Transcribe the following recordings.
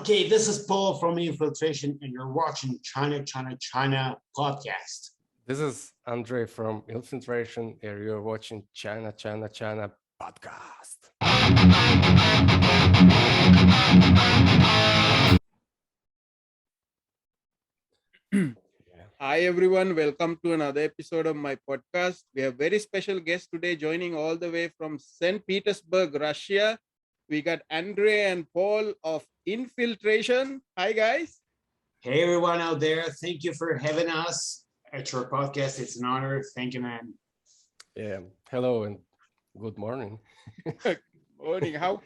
Okay, this is Paul from Infiltration, and you're watching Channa Channa Channa podcast. This is Andre from Infiltration, and you're watching Channa Channa Channa podcast. Hi everyone, welcome to another episode of my podcast. We have very special guest today joining all the way from St. Petersburg, Russia. We got Andre and Paul of Infiltration. Hi guys. Hey, everyone out there. Thank you for having us at your podcast. It's an honor. Thank you, man. Yeah, hello and good morning. Morning. How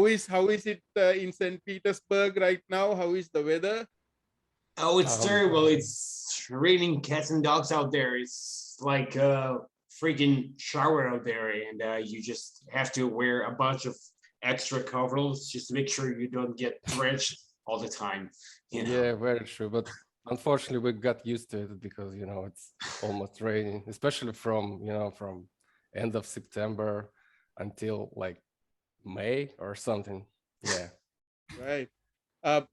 is it in St. Petersburg right now? How is the weather? Oh, it's terrible. It's raining cats and dogs out there. It's like a freaking shower out there, and you just have to wear a bunch of extra coveralls just to make sure you don't get drenched all the time. You know? Yeah, very true. But unfortunately, we got used to it because it's almost raining, especially from end of September until like May or something. Yeah. Right. I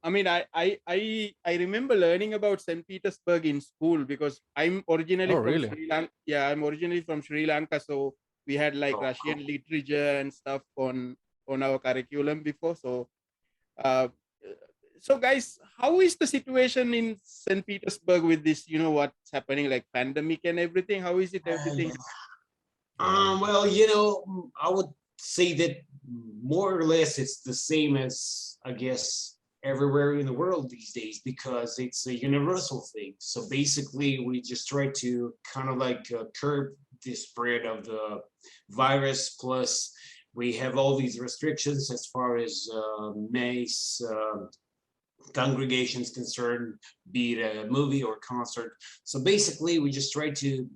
remember learning about St. Petersburg in school because I'm originally from really? Sri Lanka. Yeah, I'm originally from Sri Lanka, so we had like Russian literature and stuff on our curriculum before. So, guys, how is the situation in St. Petersburg with this? What's happening, like pandemic and everything? How is it everything? Well, I would say that more or less it's the same as, I guess, everywhere in the world these days, because it's a universal thing. So basically, we just try to kind of like curb the spread of the virus. Plus, we have all these restrictions as far as mass congregations concerned, be it a movie or concert. So basically, we just try to,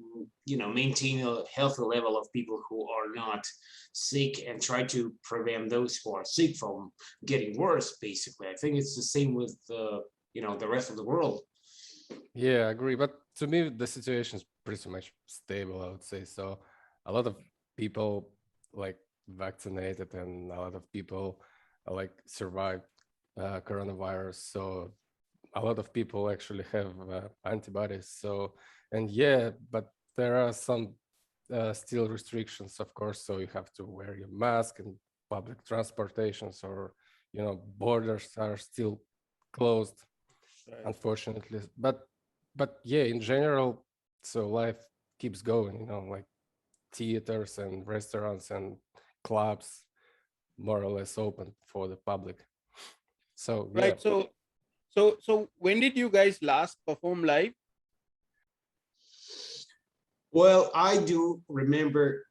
maintain a healthy level of people who are not sick and try to prevent those who are sick from getting worse. Basically, I think it's the same with the rest of the world. Yeah, I agree. But to me, the situation is pretty much stable, I would say. So a lot of people like vaccinated and a lot of people like survived coronavirus. So a lot of people actually have antibodies. So, and yeah, but there are some still restrictions, of course. So you have to wear your mask in public transportations, or borders are still closed, Right. unfortunately. But yeah, in general, so life keeps going. Like theaters and restaurants and clubs, more or less open for the public. So yeah. Right. So when did you guys last perform live? Well, I do remember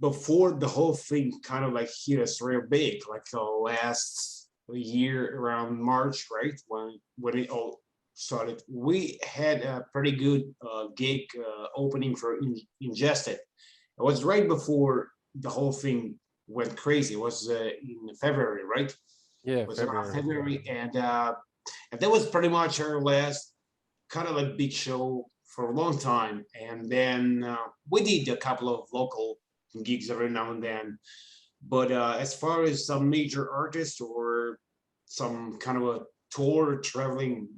before the whole thing kind of like hit us real big, like the last year around March, right? When it all started, we had a pretty good gig opening for Ingested. It was right before the whole thing went crazy. It was in February, right? Yeah, It was around February. February, and that was pretty much our last kind of like big show for a long time. And then we did a couple of local gigs every now and then. But as far as some major artist or some kind of a tour traveling,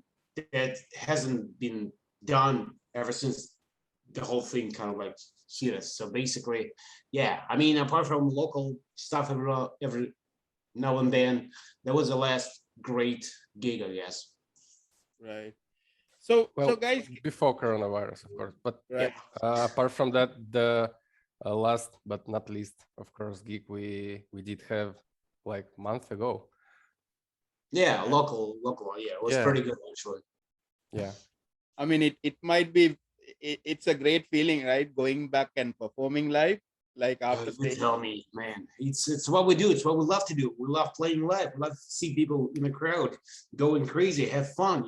that hasn't been done ever since the whole thing kind of like hit us. So basically, yeah, I mean, apart from local stuff every now and then, that was the last great gig, I guess. Right. So Well, guys, before coronavirus, of course. But right. apart from that, the last but not least, of course, gig we did have like a month ago. Yeah, local. Yeah, it was pretty good actually. Yeah. I mean, it might be, it's a great feeling, right? Going back and performing live, like after You staying. tell me, man. It's what we do. It's what we love to do. We love playing live. We love to see people in the crowd going crazy, have fun.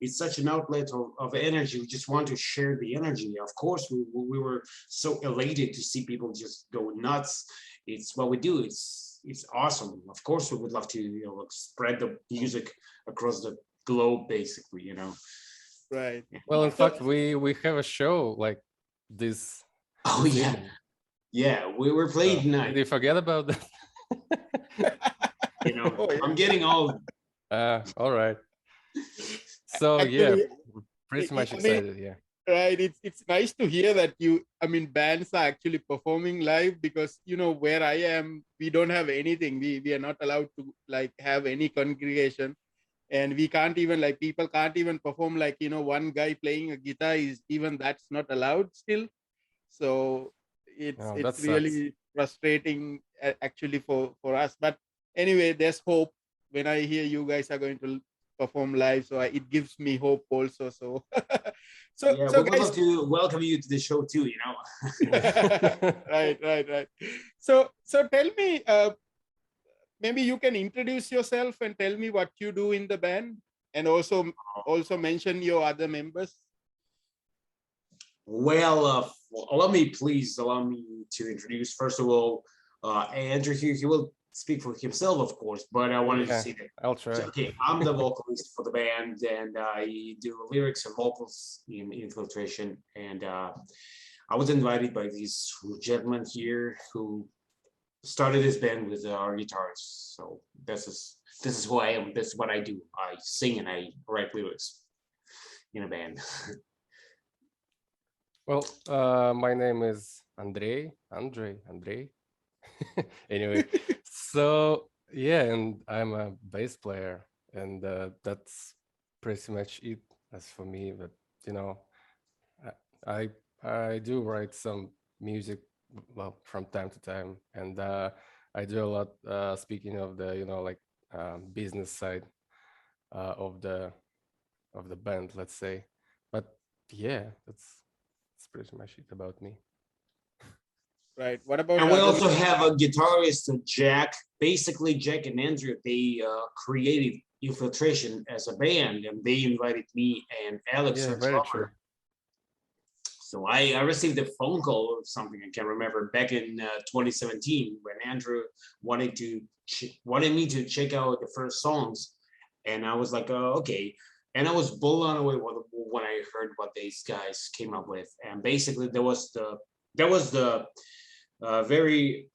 It's such an outlet of energy. We just want to share the energy. Of course, we were so elated to see people just go nuts. It's what we do. It's awesome. Of course, we would love to spread the music across the globe, basically. Right. Well, in fact, we have a show like this. Oh this yeah. evening. Yeah, we were playing tonight. Did you forget about that? Oh, yeah. I'm getting old. All right. So yeah, Actually, pretty much I mean, excited. Yeah. right, it's nice to hear that bands are actually performing live, because where I am, we don't have anything. We are not allowed to like have any congregation, and we can't even, like, people can't even perform, like, one guy playing a guitar is even, that's not allowed still. So it's Oh, that it's sucks. really frustrating, actually, for us. But anyway, there's hope when I hear you guys are going to perform live, so it gives me hope also. So so Yeah, so we would guys. love to welcome you to the show too. Right. So tell me, maybe you can introduce yourself and tell me what you do in the band, and also mention your other members. Well, allow me to introduce, first of all, Andrew here. He will speak for himself, of course, but I wanted to Yeah, say that. I'll So, try. okay, I'm the vocalist for the band, and I do lyrics and vocals in Infiltration. And I was invited by these gentlemen here who started this band with our guitarists. So this is who I am. This is what I do. I sing and I write lyrics in a band. Well, my name is Andrei. Anyway, so yeah, and I'm a bass player, and that's pretty much it as for me. But you know, I I do write some music, well, from time to time, and I do a lot. Speaking of the like business side of the band, let's say. But yeah, that's pretty much it about me. Right. What about And the we other also members? have a guitarist, Jack. Basically, Jack and Andrew, they created Infiltration as a band, and they invited me and Alex, Yeah, our very true. drummer. So I received a phone call or something, I can't remember, back in 2017 when Andrew wanted me to check out the first songs, and I was like, okay. And I was blown away when I heard what these guys came up with. And basically, there was the very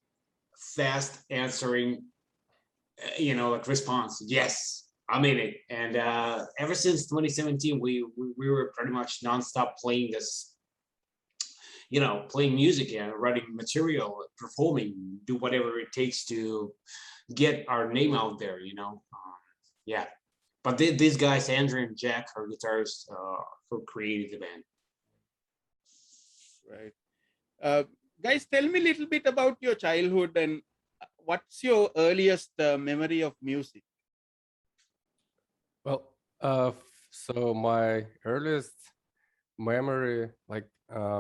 fast answering, like response. Yes, I'm in it. And ever since 2017, we were pretty much nonstop playing this, playing music and writing material, performing, do whatever it takes to get our name out there. Yeah. But these guys, Andrew and Jack, are guitarists who created the band. Right. Uh, Guys, tell me a little bit about your childhood, and what's your earliest memory of music? Well, so my earliest memory, like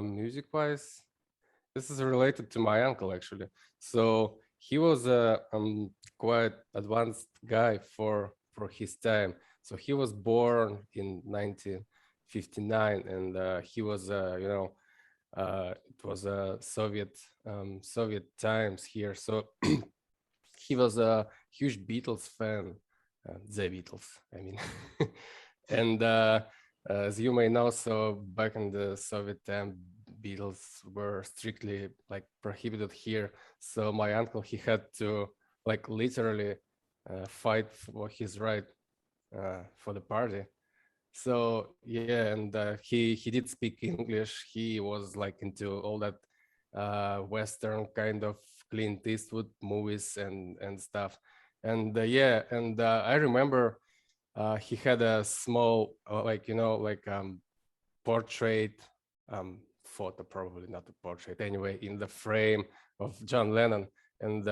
music-wise, this is related to my uncle actually. So he was a quite advanced guy for his time. So he was born in 1959, and he was it was Soviet times here. So he was a huge Beatles fan, the Beatles, I mean. And as you may know, so back in the Soviet time, Beatles were strictly like prohibited here. So my uncle, he had to like literally fight for his right for the party. So yeah, and he did speak English. He was like into all that Western kind of Clint Eastwood movies and stuff. And yeah, and I remember he had a small like like portrait photo, probably not a portrait anyway, in the frame of John Lennon. And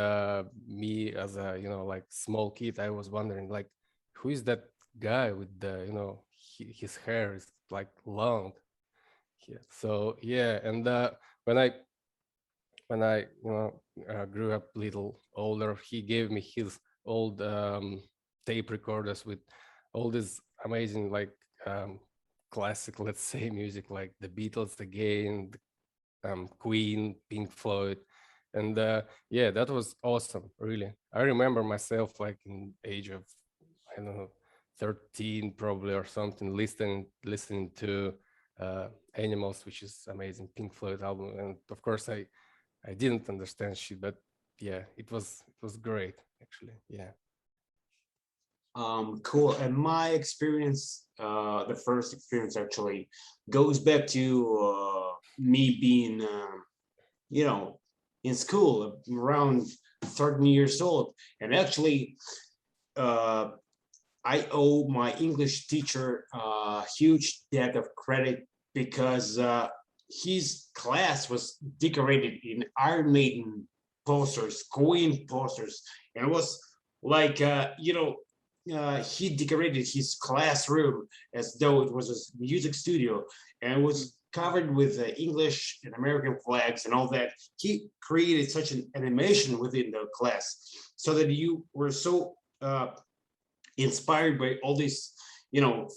me as a like small kid, I was wondering like, who is that guy with the his hair is like long. Yeah. So yeah, and when I grew up a little older, he gave me his old tape recorders with all this amazing like classic, let's say, music like the Beatles again, Queen, Pink Floyd, and yeah, that was awesome. Really, I remember myself like in age of, I don't know, 13 probably or something, listening to Animals, which is amazing Pink Floyd album, and of course I didn't understand shit, but yeah, it was great actually. Yeah. Cool. And my experience, the first experience actually goes back to me being, you know, in school around 13 years old. And actually, uh, I owe my English teacher a huge debt of credit because his class was decorated in Iron Maiden posters, Queen posters, and it was like he decorated his classroom as though it was a music studio, and it was covered with English and American flags and all that. He created such an animation within the class so that you were so inspired by all this,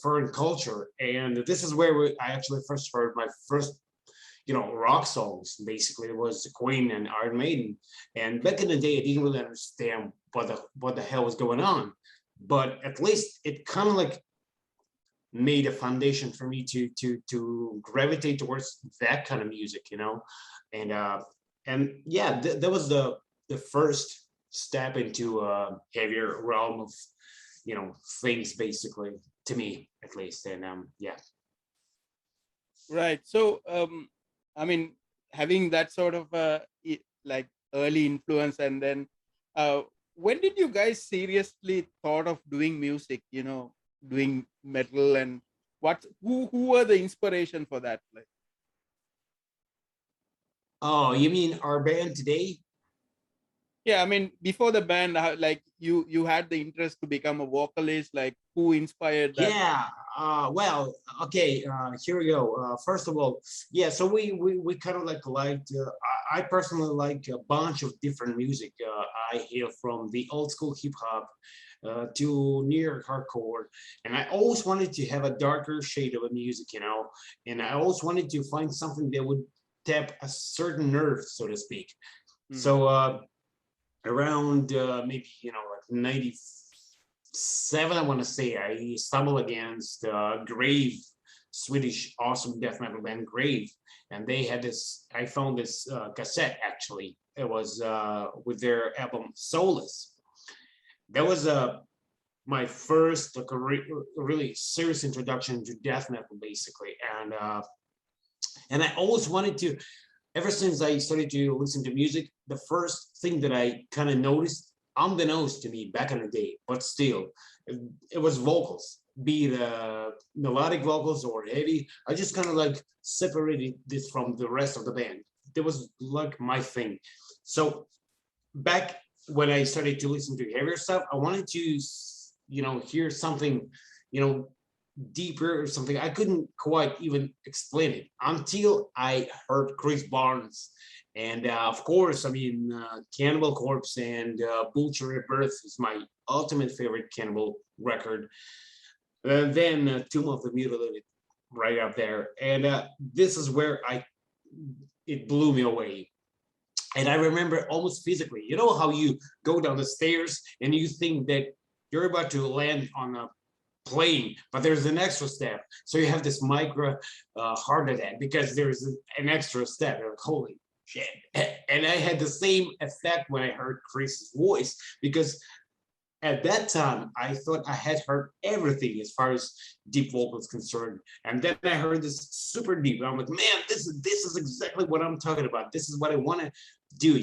foreign culture. And this is where I actually first heard my first, rock songs. Basically, it was Queen and Iron Maiden. And back in the day, I didn't really understand what the hell was going on. But at least it kind of like made a foundation for me to gravitate towards that kind of music, and yeah, that was the first step into a heavier realm of things, basically, to me at least. And yeah. Right. So, I mean, having that sort of like early influence, and then when did you guys seriously thought of doing music? Doing metal, and who were the inspiration for that? Like, Oh, you mean our band today? yeah, I mean, before the band, like you had the interest to become a vocalist. Like, who inspired that? Yeah. Well, okay. Here we go. First of all, yeah. So we kind of like liked. I personally like a bunch of different music. I hear from the old school hip hop to near hardcore, and I always wanted to have a darker shade of a music, and I always wanted to find something that would tap a certain nerve, so to speak. So around maybe like 97, I want to say, I stumbled against Grave, Swedish awesome death metal band Grave, and they had this. I found this cassette, actually. It was with their album Soulless. That was my first like a really serious introduction to death metal, basically. And I always wanted to, ever since I started to listen to music, the first thing that I kind of noticed, unbeknownst to me back in the day, but still, it was vocals, be it melodic vocals or heavy. I just kind of like separated this from the rest of the band. That was like my thing. So back when I started to listen to heavier stuff, I wanted to, hear something, deeper or something. I couldn't quite even explain it until I heard Chris Barnes. And of course, I mean, Cannibal Corpse and Buicide Rebirth is my ultimate favorite Cannibal record. And then Tomb of the Mutilated right up there. And this is where it blew me away. And I remember almost physically, you know how you go down the stairs and you think that you're about to land on a plane, but there's an extra step. So you have this micro heart attack because there's an extra step. You're like, holy shit. And I had the same effect when I heard Chris's voice, because at that time I thought I had heard everything as far as deep vocals concerned. And then I heard this super deep. And I'm like, man, this is exactly what I'm talking about. This is what I want to do,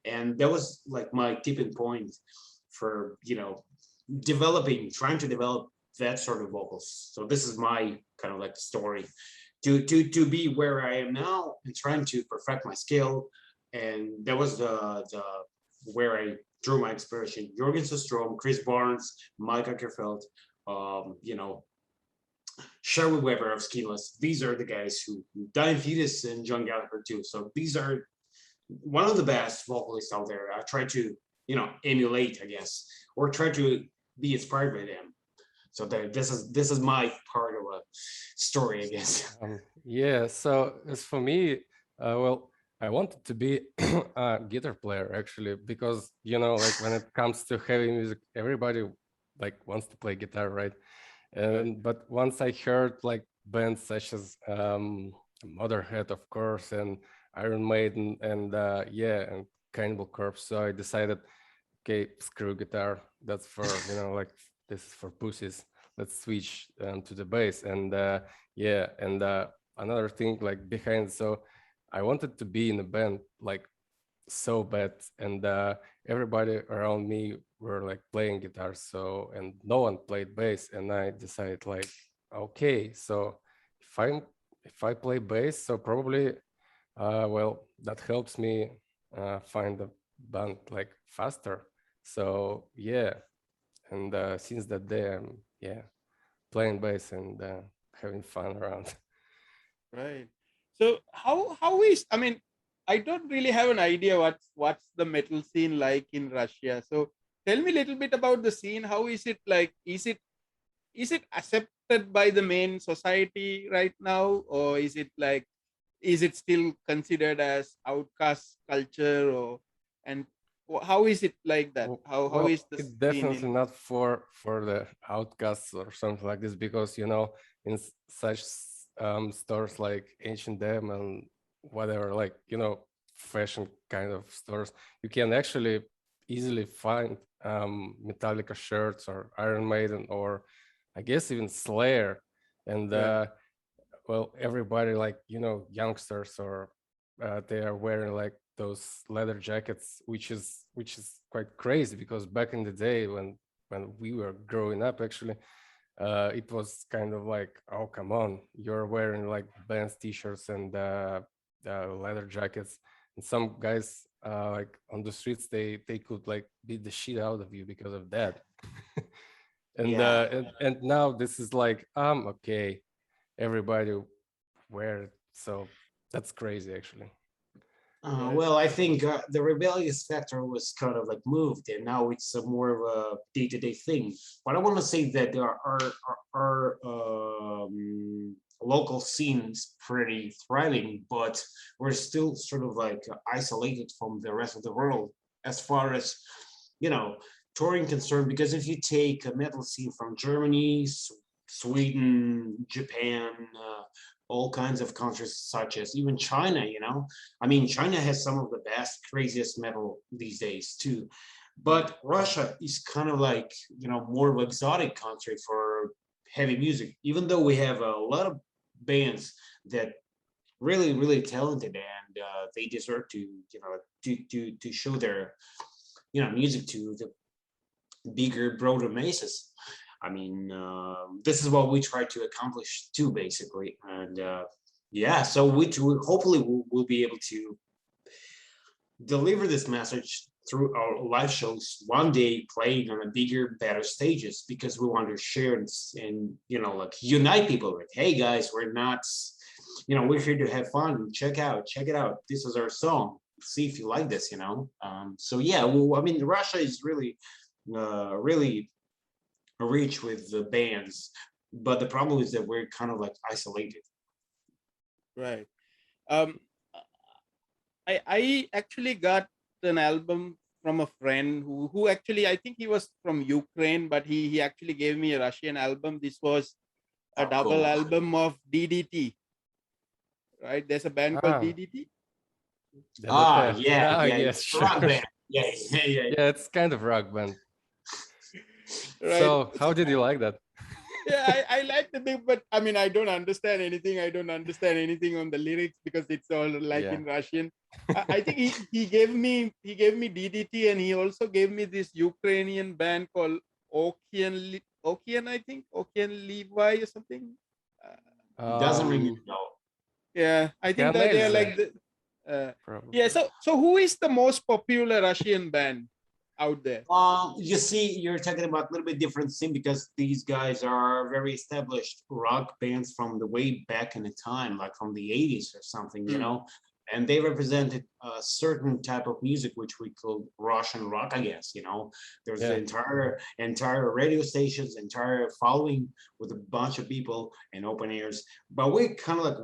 And that was like my tipping point for, trying to develop that sort of vocals. So this is my kind of like story to be where I am now and trying to perfect my skill. And that was the where I drew my inspiration. Jorgen Sjöström, Chris Barnes, Mike Ackerfeld, Sherwood Weber of Skinless. These are the guys who Dying Fetus and John Gallagher too. So these are one of the best vocalists out there. I try to, emulate, I guess, or try to be inspired by them. So this is my part of a story, I guess. Yeah. So as for me, well, I wanted to be a guitar player, actually, because like when it comes to heavy music, everybody like wants to play guitar, right? But once I heard like bands such as Motorhead, of course, and Iron Maiden, and and Cannibal Corpse, so I decided, okay, screw guitar. That's for like this is for pussies. Let's switch to the bass. And yeah, and another thing like behind, so I wanted to be in a band like so bad, and everybody around me were like playing guitar, so, and no one played bass, and I decided like, okay, so if I play bass, so probably well, that helps me find a band like faster. So yeah, and since that day I'm playing bass and having fun around. Right. So how is, I mean, I don't really have an idea what's the metal scene like in Russia. So tell me a little bit about the scene. How is it like? Is it accepted by the main society right now, or is it like, is it still considered as outcast culture, or, and how is it like that? How Well, is the it's scene definitely in? not for the outcasts or something like this, because you know, in such stores like H&M and whatever, like, you know, fashion kind of stores, you can actually easily find Metallica shirts or Iron Maiden, or I guess even Slayer. And Yeah. well, everybody, like, you know, youngsters, or they are wearing like those leather jackets, which is quite crazy, because back in the day when we were growing up, actually, it was kind of like, oh, come on, you're wearing like bands t-shirts and leather jackets, and some guys like on the streets, they could like beat the shit out of you because of that. And Yeah. and now this is like, okay, everybody wear it. So that's crazy, actually. Right. Well, I think the rebellious factor was kind of like moved, and now it's a more of a day-to-day thing. But I want to say that there are local scenes pretty thriving, but we're still sort of like isolated from the rest of the world as far as, you know, touring concerned. Because if you take a metal scene from Germany, Sweden, Japan, all kinds of countries such as even China, you know, I mean, China has some of the best, craziest metal these days too. But Russia is kind of like, you know, more of an exotic country for heavy music, even though we have a lot of bands that really, really talented, and they deserve to, you know, to show their, you know, music to the bigger, broader masses. I mean, this is what we try to accomplish too, basically. And yeah, so we too, hopefully we'll be able to deliver this message through our live shows one day, playing on a bigger, better stages, because we want to share and you know, like unite people. Like, hey guys, we're not, you know, we're here to have fun. Check it out. This is our song. See if you like this, you know. So yeah, well, I mean, Russia is really rich with the bands, but the problem is that we're kind of like isolated. Right. Um, I actually got an album from a friend who actually, I think he was from Ukraine, but he actually gave me a Russian album. This was a Oh, double cool. album of DDT. Right? There's a band called Ah, DDT. DDT. Yeah, Ah, yeah, yes, yeah. sure. Rock band. Yeah, yeah, yeah. Yeah, it's kind of rock band. Right. So how did you like that? Yeah, I like the thing, but I mean, I don't understand anything. I don't understand anything on the lyrics because it's all like Yeah. in Russian. I think he gave me DDT, and he also gave me this Ukrainian band called Okian, I think Okian Levi or something. Doesn't ring Um, a bell. Yeah, I think that they're Canelse, like the. Yeah, probably. so who is the most popular Russian band out there? You see, you're talking about a little bit different thing, because these guys are very established rock bands from the way back in the time, like from the 80s or something, you Hmm. know, and they represented a certain type of music, which we call Russian rock, I guess, you know. There's the Yeah. entire radio stations, entire following with a bunch of people and open ears. But we kind of like,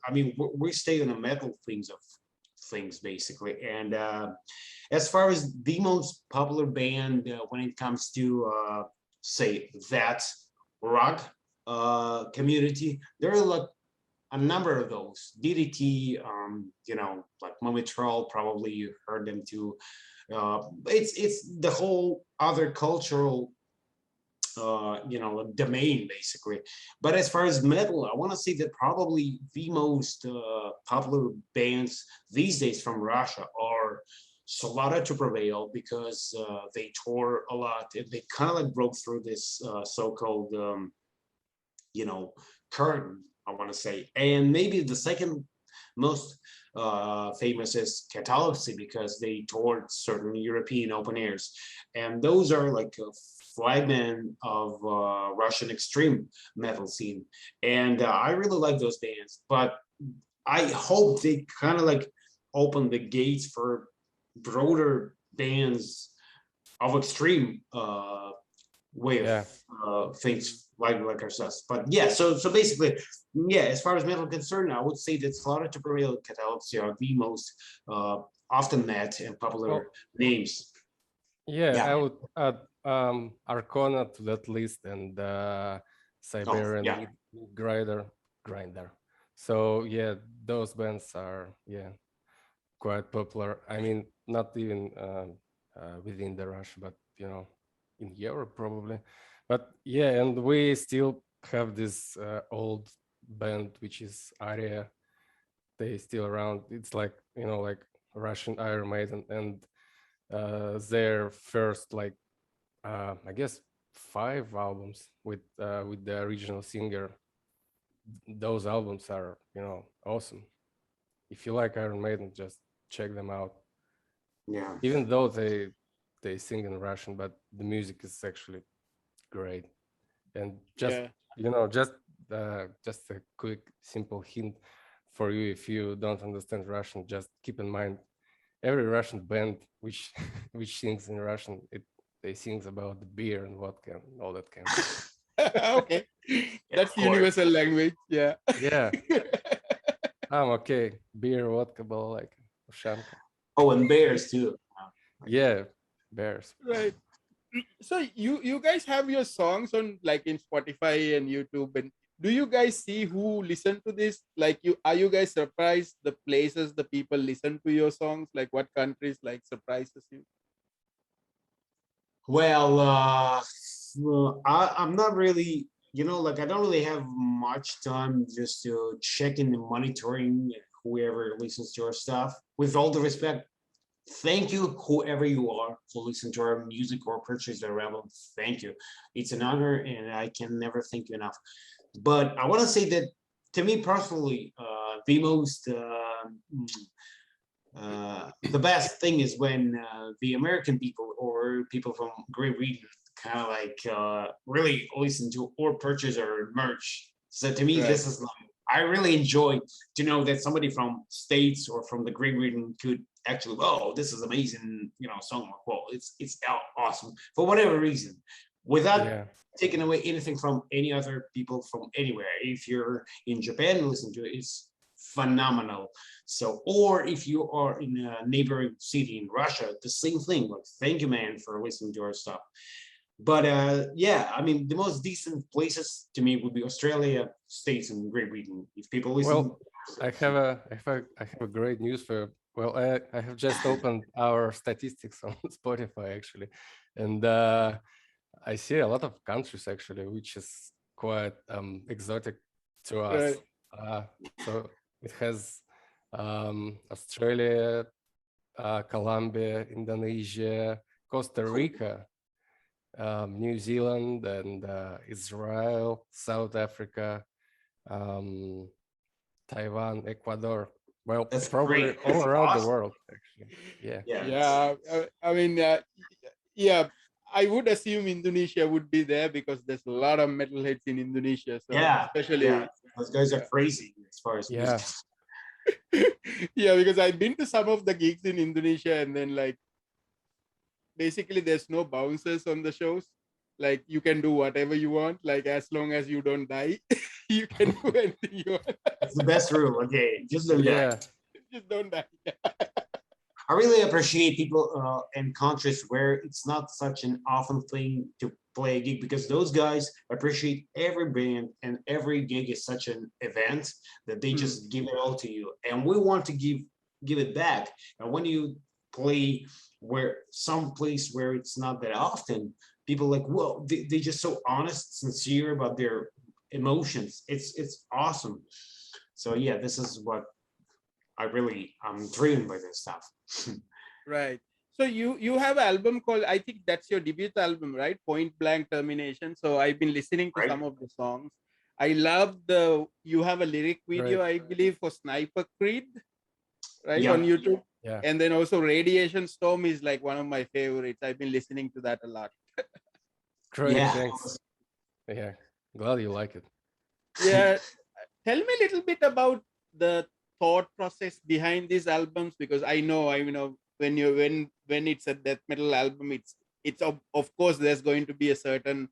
I mean, we stay on the metal things basically. And as far as the most popular band when it comes to say that rock community, there are like a number of those. DDT, you know, like Mummy Troll, probably you heard them too. It's the whole other cultural domain basically. But as far as metal, I want to say that probably the most popular bands these days from Russia are Solana to Prevail, because they tour a lot and they kind of like broke through this so-called curtain, I want to say. And maybe the second most famous is Catalepsy, because they toured certain European open airs, and those are like a flagman of Russian extreme metal scene, and I really like those bands. But I hope they kind of like open the gates for broader bands of extreme way Yeah. of things like ourselves. But yeah, so basically, yeah, as far as metal concerned, I would say that Slaughter to Prevail and Catalepsy are the most often met and popular Well, names. yeah, I Yeah. would add Arcona to that list, and Oh, Siberian yeah. Grinder. So yeah, those bands are quite popular. I mean, not even within the Russia, but in Europe probably. But yeah, and we still have this old band which is Aria. They still around. It's like like Russian Iron Maiden, and their first like I guess 5 albums with the original singer. Those albums are awesome. If you like Iron Maiden, just check them out. Yeah. Even though they sing in Russian, but the music is actually great. And just Yeah. just a quick simple hint for you, if you don't understand Russian, just keep in mind every Russian band which which sings in Russian, they sings about the beer and vodka and all that kind of stuff. Okay. That's Of course. universal language. Yeah. Yeah, I'm okay. Beer, vodka, balalaika, Ushanka. Oh, and bears too. Yeah, bears. Right. So you guys have your songs on like in Spotify and YouTube, and do you guys see who listen to this? Like, are you guys surprised the places the people listen to your songs? Like, what countries like surprises you? Well, I'm not really, like I don't really have much time just to check in and monitoring whoever listens to our stuff. With all the respect, thank you, whoever you are, who listen to our music or purchase our album. Thank you. It's an honor, and I can never thank you enough. But I want to say that to me personally, the most the best thing is when the American people or people from Great Britain kind of like really listen to or purchase our merch. So to me, Right. this is like, I really enjoy to know that somebody from States or from the Great Britain could actually, oh, this is amazing, song. Well, it's awesome for whatever reason, without Yeah, taking away anything from any other people from anywhere. If you're in Japan, listen to it. It's phenomenal. So, or if you are in a neighboring city in Russia, the same thing. Like, thank you, man, for listening to our stuff. But yeah, I mean, the most decent places to me would be Australia, States, and Great Britain. If people listen, well, I have a great news for you. Well, I have just opened our statistics on Spotify actually, and I see a lot of countries actually, which is quite exotic to us. Right. So it has Australia, Colombia, Indonesia, Costa Rica, New Zealand, and Israel, South Africa, um, Taiwan, Ecuador. Well, that's probably great. all That's around the awesome. world, actually. Yeah. Yeah. Yeah. I mean, yeah. I would assume Indonesia would be there because there's a lot of metalheads in Indonesia. So Yeah. especially, Yeah. Those guys are yeah. crazy as far as Yeah. music. Yeah, because I've been to some of the gigs in Indonesia, and then like basically there's no bouncers on the shows. Like, you can do whatever you want, like as long as you don't die, you can do anything you want. It's the best rule. Okay, just don't die. Yeah. Just don't die. I really appreciate people in countries where it's not such an often thing to play a gig, because those guys appreciate every band and every gig is such an event that they just give it all to you. And we want to give it back. And when you play where some place where it's not that often, people like, whoa, they just so honest, sincere about their emotions. It's awesome. So yeah, this is what I'm driven by this stuff. Right. So you have an album called, I think that's your debut album, right? Point Blank Termination. So I've been listening to Right? some of the songs. I love you have a lyric video, Right. I believe, for Sniper Creed, right, on Yeah. YouTube. Yeah. And then also Radiation Storm is like one of my favorites. I've been listening to that a lot. Great. Yeah. Thanks. Yeah. Glad you like it. Yeah. Tell me a little bit about the thought process behind these albums, because I know when it's a death metal album, it's of course there's going to be a certain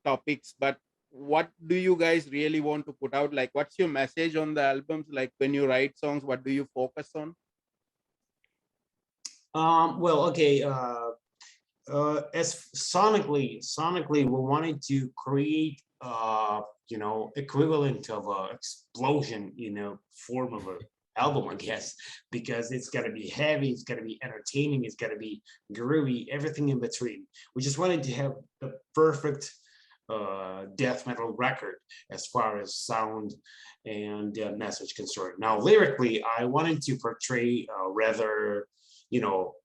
topics, but what do you guys really want to put out? Like, what's your message on the albums? Like, when you write songs, what do you focus on? Well, okay. As sonically, we wanted to create, equivalent of a explosion, form of a album, I guess, because it's got to be heavy, it's got to be entertaining, it's got to be groovy, everything in between. We just wanted to have the perfect death metal record as far as sound and message concerned. Now, lyrically, I wanted to portray rather, you know,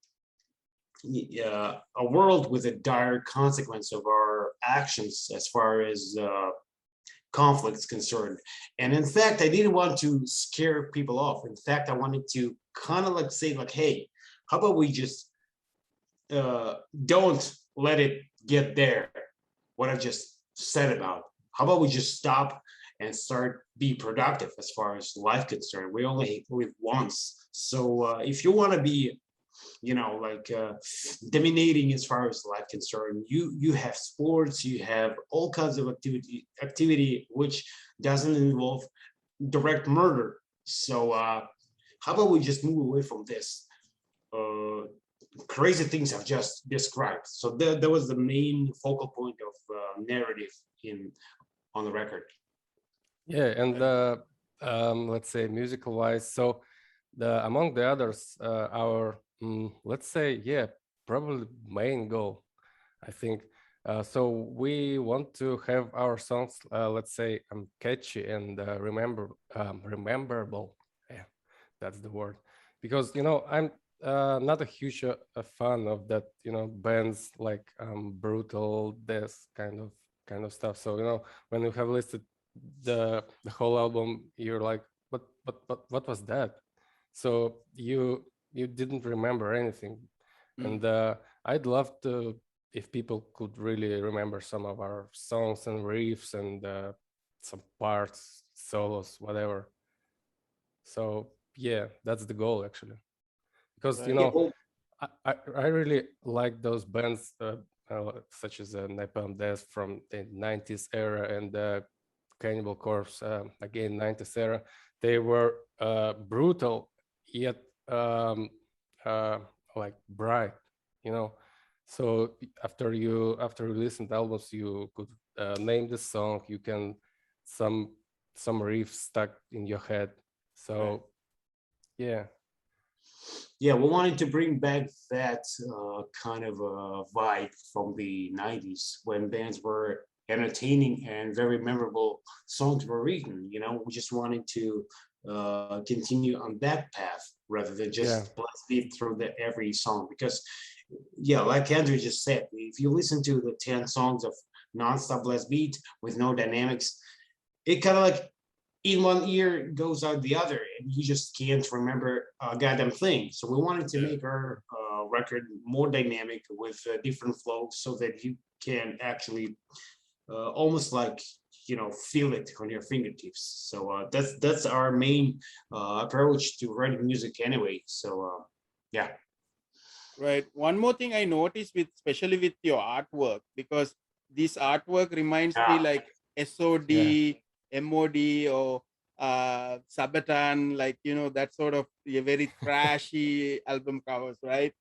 a world with a dire consequence of our actions as far as conflicts concerned. And in fact, I didn't want to scare people off. In fact, I wanted to kind of like say like, hey, how about we just don't let it get there, what I just said about. How about we just stop and start be productive as far as life concerned. We only live once. So if you want to be dominating as far as life concerned, you have sports, you have all kinds of activity which doesn't involve direct murder. So how about we just move away from this crazy things I've just described. So that was the main focal point of narrative on the record. Yeah, and let's say musical wise, so among the others, our let's say, yeah, probably main goal, I think. So we want to have our songs, let's say, catchy and rememberable. Yeah, that's the word. Because I'm not a huge a fan of that, bands like brutal death kind of stuff. So when you have listed the whole album, you're like, what was that? So you didn't remember anything. And I'd love to, if people could really remember some of our songs and riffs and some parts, solos, whatever. So yeah, that's the goal actually, because Right. I really like those bands such as Napalm Death from the 90s era and Cannibal Corpse, again 90s era. They were brutal yet like bright, so after you listen to albums, you could name the song, you can some riff stuck in your head. So yeah, we wanted to bring back that kind of a vibe from the 90s when bands were entertaining and very memorable songs were written. We just wanted to continue on that path rather than just blast beat through every song, because like Andrew just said, if you listen to the 10 songs of non-stop blast beat with no dynamics, it kind of like in one ear goes out the other and you just can't remember a goddamn thing. So we wanted to make our record more dynamic with different flows so that you can actually almost like feel it on your fingertips. So that's our main approach to writing music anyway. So yeah. Right. One more thing I noticed especially with your artwork, because this artwork reminds me like SOD, MOD, or Sabaton, like that sort of a very trashy album covers, right?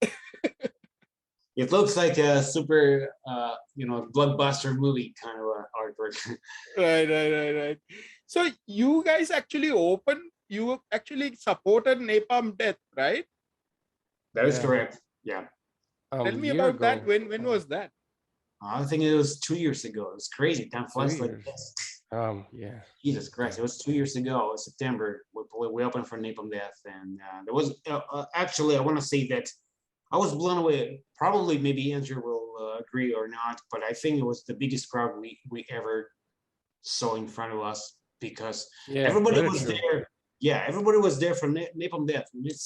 It looks like a super blockbuster movie kind of artwork. Right. So you guys actually you actually supported Napalm Death, right? That is correct. Yeah. Tell me year about ago, that. When was that? I think it was 2 years ago. It was crazy. Time flies like years. this. Yeah. Jesus Christ! It was 2 years ago, September. We opened for Napalm Death, and there was actually I want to say that I was blown away. Probably, maybe Andrew will agree or not, but I think it was the biggest crowd we ever saw in front of us because Yeah, everybody very was true. there. Yeah, everybody was there for Napalm Death. And it's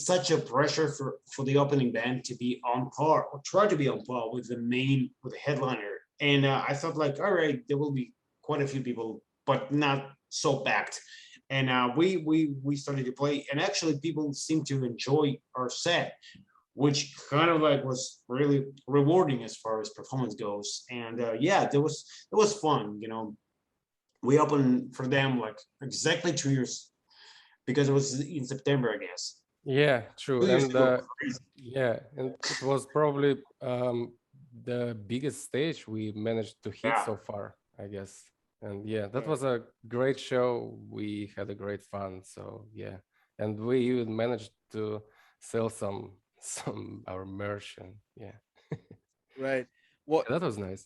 such a pressure for the opening band to be on par or try to be on par with the headliner. And I thought like, all right, there will be quite a few people, but not so packed. And we started to play, and actually people seemed to enjoy our set, which kind of like was really rewarding as far as performance goes. And yeah, it was fun. We opened for them like exactly 2 years because it was in September, I guess. Yeah, true. 2 years And ago. yeah, and it was probably the biggest stage we managed to hit Yeah. so far, I guess. And yeah, that Yeah. was a great show. We had a great fun. So yeah, and we even managed to sell some our merch, and yeah, Right. What that was nice.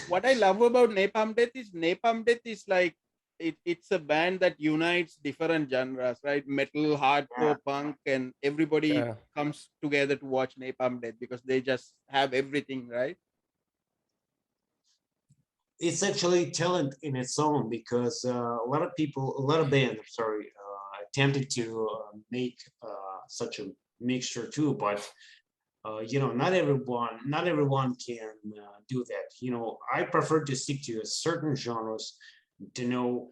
what I love about Napalm Death is like it's a band that unites different genres, right? Metal, hardcore, punk, and everybody Yeah, comes together to watch Napalm Death because they just have everything, right? It's actually talent in its own because a lot of bands, I'm sorry, attempted to make such a mixture too, but not everyone can do that. I prefer to stick to a certain genres to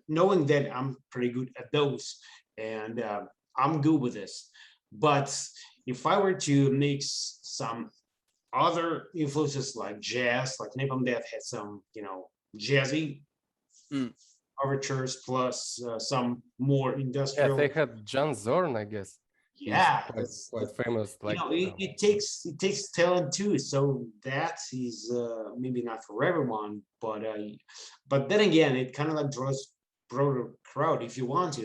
knowing that I'm pretty good at those, and I'm good with this. But if I were to mix some other influences like jazz, like Napalm Death had some, jazzy Mm. overtures plus some more yeah. industrial. They had John Zorn, I guess. He's Yeah, quite famous. Like it takes talent too. So that is maybe not for everyone, but then again, it kind of like draws broader crowd if you want to.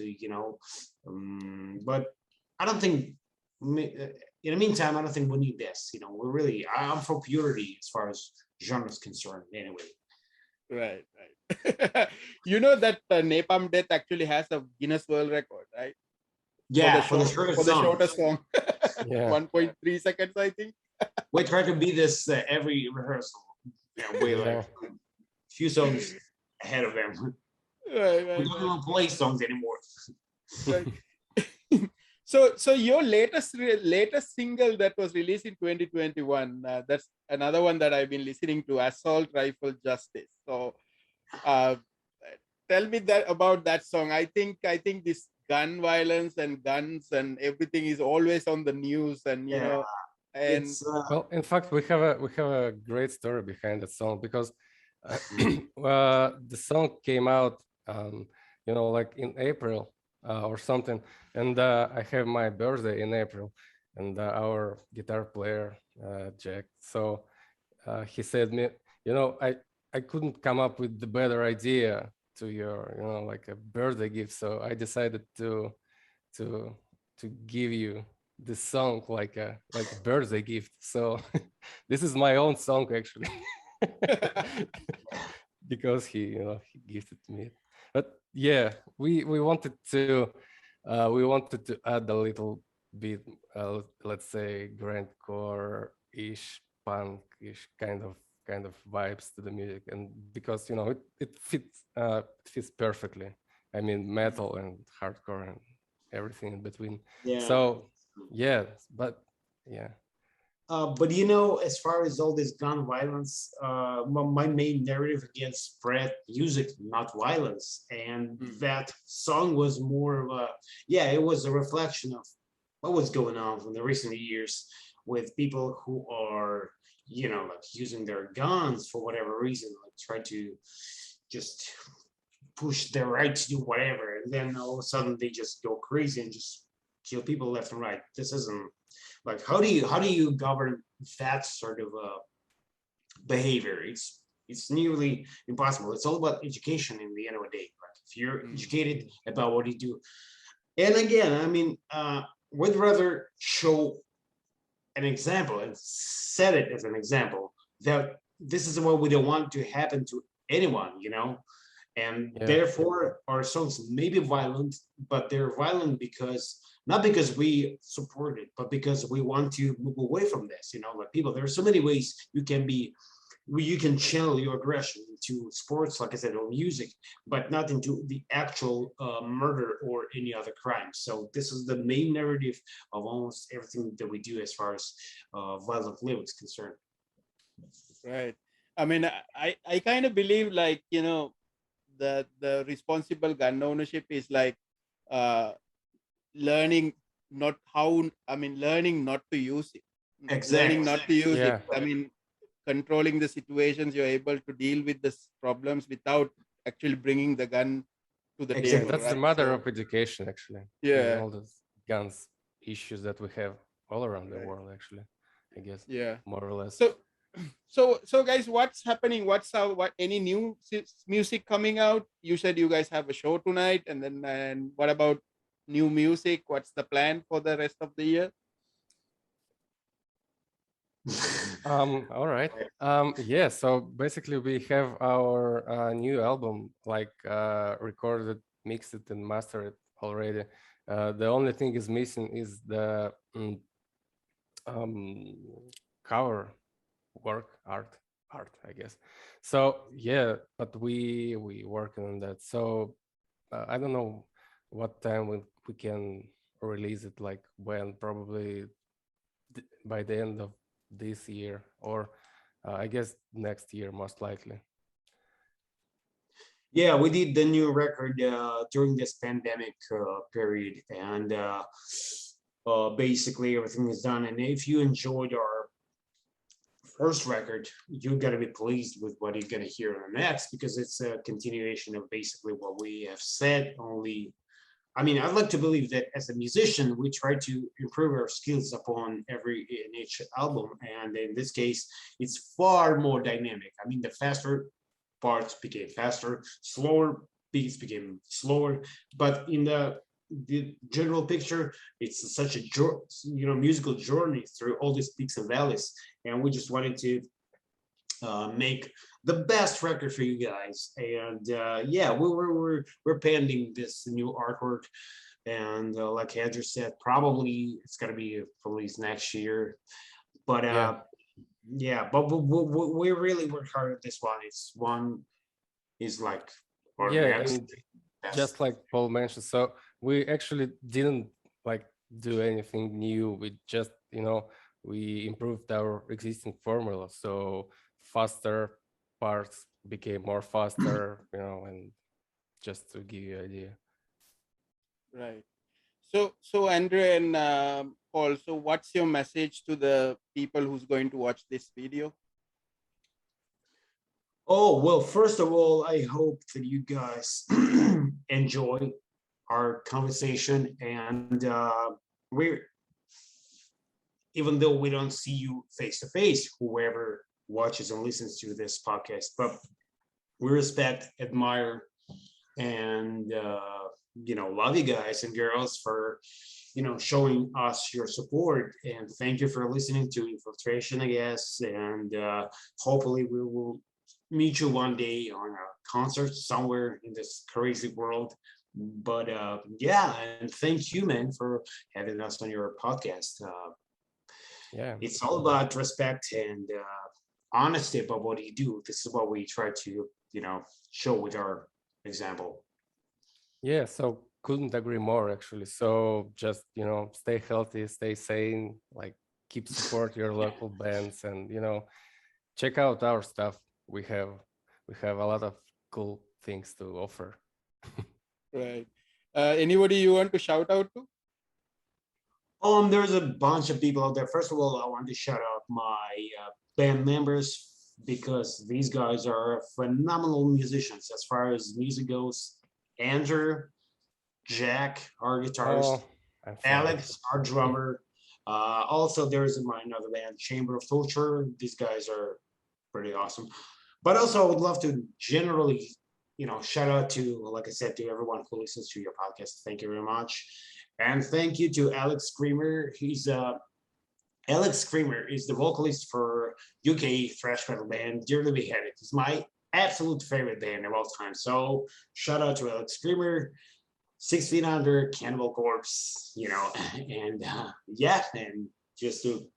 But I don't think. In the meantime, I don't think we need this. I'm for purity as far as genre is concerned. Anyway, Right, right. You know that Napalm Death actually has a Guinness World Record, right? yeah, for the shortest song, shortest song. yeah, 1.3 seconds, I think. we try to be this every rehearsal. We yeah. like few songs ahead of them. Right, We right, don't right. even play songs anymore. Right. So your latest single that was released in 2021, that's another one that I've been listening to, Assault Rifle Justice. So uh, tell me that about that song. I think this gun violence and guns and everything is always on the news, and Yeah, and it's Well, in fact, we have a great story behind the song because the song came out, like in April or something, and I have my birthday in April, and our guitar player Jack, so he said me, I couldn't come up with the better idea to your, like a birthday gift, so I decided to to give you this song like a birthday gift. So this is my own song actually, because he gifted me. But yeah, we wanted to add a little bit, let's say grindcore ish, punk ish kind of vibes to the music, and because it fits perfectly. I mean, metal and hardcore and everything in between. yeah. So yeah, but yeah, But as far as all this gun violence, my main narrative against spread music, not violence, and that song was more of it was a reflection of what was going on in the recent years with people who are, like using their guns for whatever reason, like try to just push their right to do whatever, and then all of a sudden they just go crazy and just kill people left and right. This isn't like how do you govern that sort of behavior? It's nearly impossible. It's all about education in the end of the day. Like if you're educated about what you do, and again, I mean, we'd rather show an example and set it as an example that this is what we don't want to happen to anyone, you know. And Yeah. therefore our songs may be violent, but they're violent because not because we support it, but because we want to move away from this, you know. Like people, there are so many ways you can be, you can channel your aggression into sports, like I said, or music, but not into the actual murder or any other crime. So this is the main narrative of almost everything that we do as far as violent lyrics concerned. Right. I mean, I kind of believe, like, you know, the responsible gun ownership is like uh learning not how, I mean, learning not to use it. Learning not to use Yeah. it. I mean, controlling the situations, you're able to deal with the problems without actually bringing the gun to the Exactly. table. That's the right? mother So, of education, actually. yeah, All those guns issues that we have all around the Right. world, actually, I guess, yeah. more or less. So guys, what's happening? What any new music coming out? You said you guys have a show tonight, and then, and what about new music? What's the plan for the rest of the year? All right. Yeah, so basically we have our new album, like recorded, mixed it, and mastered it already. The only thing is missing is the um, cover work, art, I guess. So yeah, but we working on that. So I don't know what time we can release it, like when, probably by the end of this year, or I guess next year, most likely. Yeah, we did the new record during this pandemic period, and basically everything is done. And if you enjoyed our first record, you're gonna be pleased with what you're gonna hear on the next, because it's a continuation of basically what we have said. Only, I mean, I'd like to believe that as a musician, we try to improve our skills upon in each album, and in this case, it's far more dynamic. I mean, the faster parts became faster, slower beats became slower, but in the general picture, it's such a musical journey through all these peaks and valleys, and we just wanted to make the best record for you guys. And yeah, we're pending this new artwork, and like Andrew said, probably it's gonna be released next year. But yeah, but we really work hard at this one. It's one is like our Yeah, next and best. just like Paul mentioned, so we actually didn't like do anything new. We just, we improved our existing formula. So faster parts became more faster, and just to give you an idea. Right. So Andre and Paul, so what's your message to the people who's going to watch this video? Oh, well, first of all, I hope that you guys enjoy our conversation, and we're, even though we don't see you face to face, whoever watches and listens to this podcast, but we respect, admire, and love you guys and girls for showing us your support, and thank you for listening to Infiltration, I guess, and hopefully we will meet you one day on a concert somewhere in this crazy world. But yeah, and thank you, man, for having us on your podcast. Yeah, it's all about respect and honesty about what you do. This is what we try to show with our example. yeah, so couldn't agree more, actually. So just, stay healthy, stay sane, like keep support your local bands, and check out our stuff. We have a lot of cool things to offer. Right. Anybody you want to shout out to? There's a bunch of people out there. First of all, I want to shout out my band members, because these guys are phenomenal musicians as far as music goes. Andrew, Jack, our guitarist, Oh, I'm sorry. Alex, our drummer. Also, there's my another band, Chamber of Torture. These guys are pretty awesome. But also, I would love to generally, shout out to, like I said, to everyone who listens to your podcast. Thank you very much. And thank you to Alex Screamer. He's Alex Screamer is the vocalist for UK thrash metal band Dearly Beheaded. It's my absolute favorite band of all time. So shout out to Alex Screamer, 6 Feet Under, Cannibal Corpse, and yeah, and just to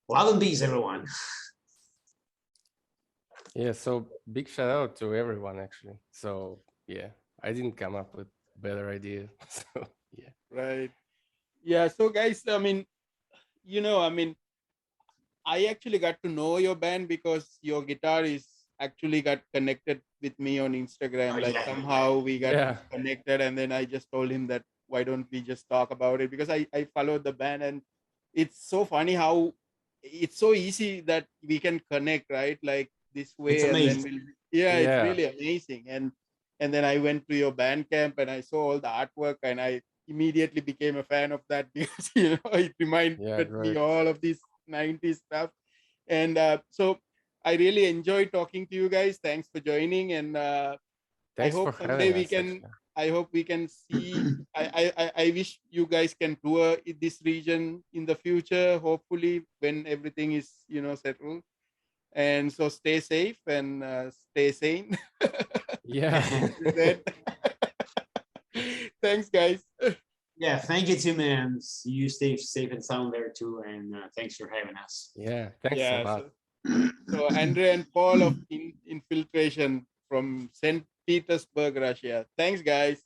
love and peace, everyone. Yeah, so big shout out to everyone actually. So yeah, I didn't come up with better idea. So yeah. Right. Yeah. So guys, I mean, I actually got to know your band because your guitar is actually got connected with me on Instagram. Oh, Like yeah. somehow we got Yeah. connected, and then I just told him that why don't we just talk about it, because I followed the band, and it's so funny how it's so easy that we can connect, right? Like this It's way, and then amazing. it's Yeah. really amazing. And then I went to your band camp and I saw all the artwork, and I immediately became a fan of that because it reminded Yeah, me great. all of these 90s stuff. And so I really enjoyed talking to you guys. Thanks for joining, and I Thanks hope for someday having we us can. actually. I hope we can see. I wish you guys can tour in this region in the future. Hopefully, when everything is settled. And so stay safe and stay sane. Yeah. With that. Thanks, guys. Yeah, thank you too, man. You stay safe and sound there too, and thanks for having us. Yeah, thanks a Yeah. lot. So Andre and Paul of Infiltration from St. Petersburg, Russia. Thanks, guys.